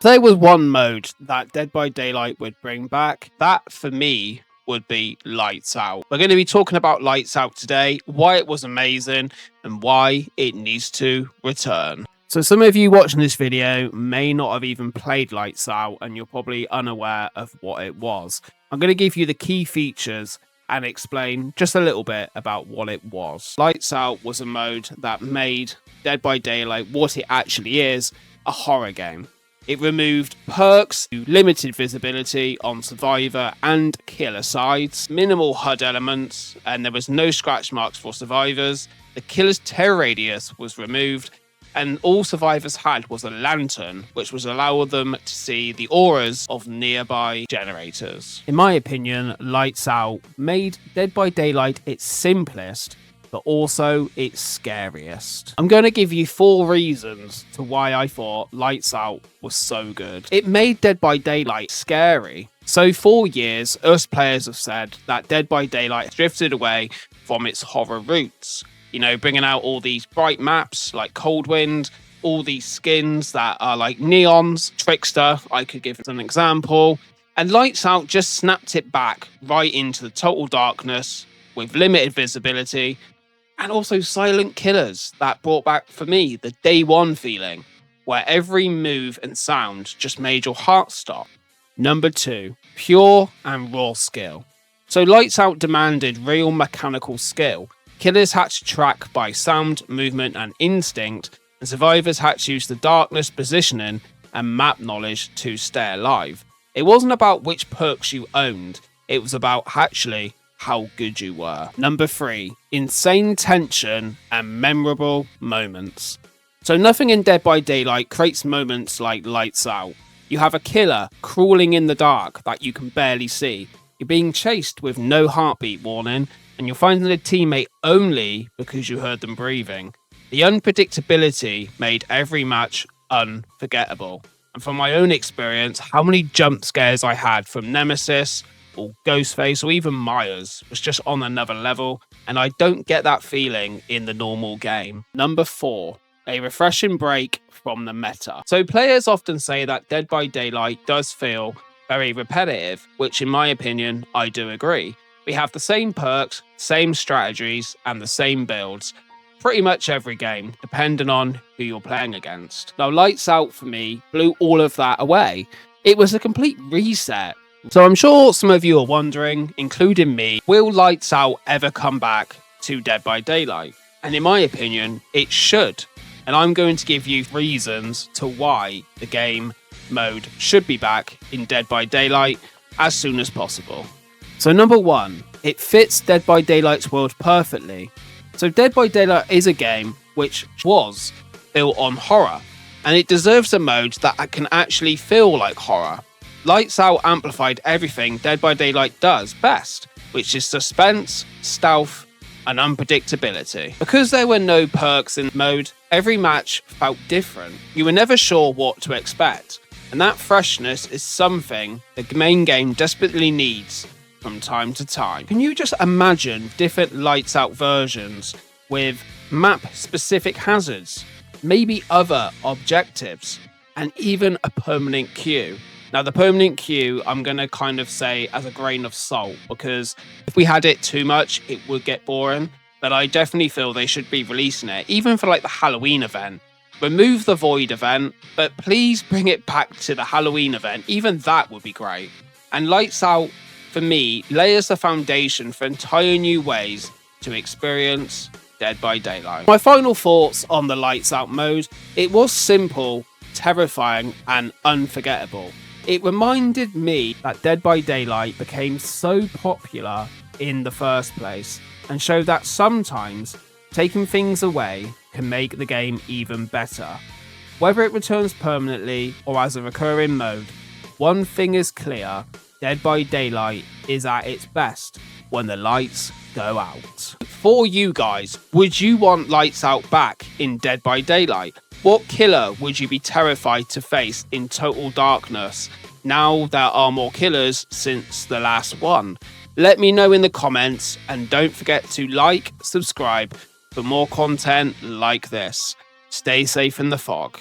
If there was one mode that Dead by Daylight would bring back, that for me would be Lights Out. We're going to be talking about Lights Out today, why it was amazing, and why it needs to return. So some of you watching this video may not have even played Lights Out, and you're probably unaware of what it was. I'm going to give you the key features and explain just a little bit about what it was. Lights Out was a mode that made Dead by Daylight what it actually is, a horror game. It removed perks, limited visibility on survivor and killer sides, minimal HUD elements, and there was no scratch marks for survivors. The killer's terror radius was removed, and all survivors had was a lantern, which was allow them to see the auras of nearby generators. In my opinion, Lights Out made Dead by Daylight its simplest, but also its scariest. I'm going to give you 4 reasons to why I thought Lights Out was so good. It made Dead by Daylight scary. So for years, us players have said that Dead by Daylight drifted away from its horror roots. You know, bringing out all these bright maps like Cold Wind, all these skins that are like neons, Trickster, I could give an example. And Lights Out just snapped it back right into the total darkness with limited visibility, and also silent killers that brought back, for me, the day one feeling, where every move and sound just made your heart stop. Number 2, pure and raw skill. So Lights Out demanded real mechanical skill. Killers had to track by sound, movement and instinct, and survivors had to use the darkness positioning and map knowledge to stay alive. It wasn't about which perks you owned, it was about actually how good you were. Number 3, insane tension and memorable moments. So nothing in Dead by Daylight creates moments like Lights Out. You have a killer crawling in the dark that you can barely see. You're being chased with no heartbeat warning, and you're finding a teammate only because you heard them breathing. The unpredictability made every match unforgettable. And from my own experience, how many jump scares I had from Nemesis, or Ghostface, or even Myers was just on another level, and I don't get that feeling in the normal game. Number 4, a refreshing break from the meta. So players often say that Dead by Daylight does feel very repetitive, which in my opinion, I do agree. We have the same perks, same strategies, and the same builds pretty much every game, depending on who you're playing against. Now, Lights Out for me blew all of that away. It was a complete reset. So I'm sure some of you are wondering, including me, will Lights Out ever come back to Dead by Daylight? And in my opinion, it should. And I'm going to give you reasons to why the game mode should be back in Dead by Daylight as soon as possible. So number 1, it fits Dead by Daylight's world perfectly. So Dead by Daylight is a game which was built on horror, and it deserves a mode that can actually feel like horror. Lights Out amplified everything Dead by Daylight does best, which is suspense, stealth, and unpredictability. Because there were no perks in mode, every match felt different. You were never sure what to expect, and that freshness is something the main game desperately needs from time to time. Can you just imagine different Lights Out versions with map-specific hazards, maybe other objectives, and even a permanent queue? Now, the permanent queue, I'm going to kind of say as a grain of salt, because if we had it too much, it would get boring. But I definitely feel they should be releasing it, even for like the Halloween event. Remove the Void event, but please bring it back to the Halloween event. Even that would be great. And Lights Out, for me, layers the foundation for entire new ways to experience Dead by Daylight. My final thoughts on the Lights Out mode: it was simple, terrifying, and unforgettable. It reminded me that Dead by Daylight became so popular in the first place, and showed that sometimes taking things away can make the game even better. Whether it returns permanently or as a recurring mode, one thing is clear: Dead by Daylight is at its best when the lights go out. For you guys, would you want Lights Out back in Dead by Daylight? What killer would you be terrified to face in total darkness? Now there are more killers since the last one. Let me know in the comments, and don't forget to like, subscribe for more content like this. Stay safe in the fog.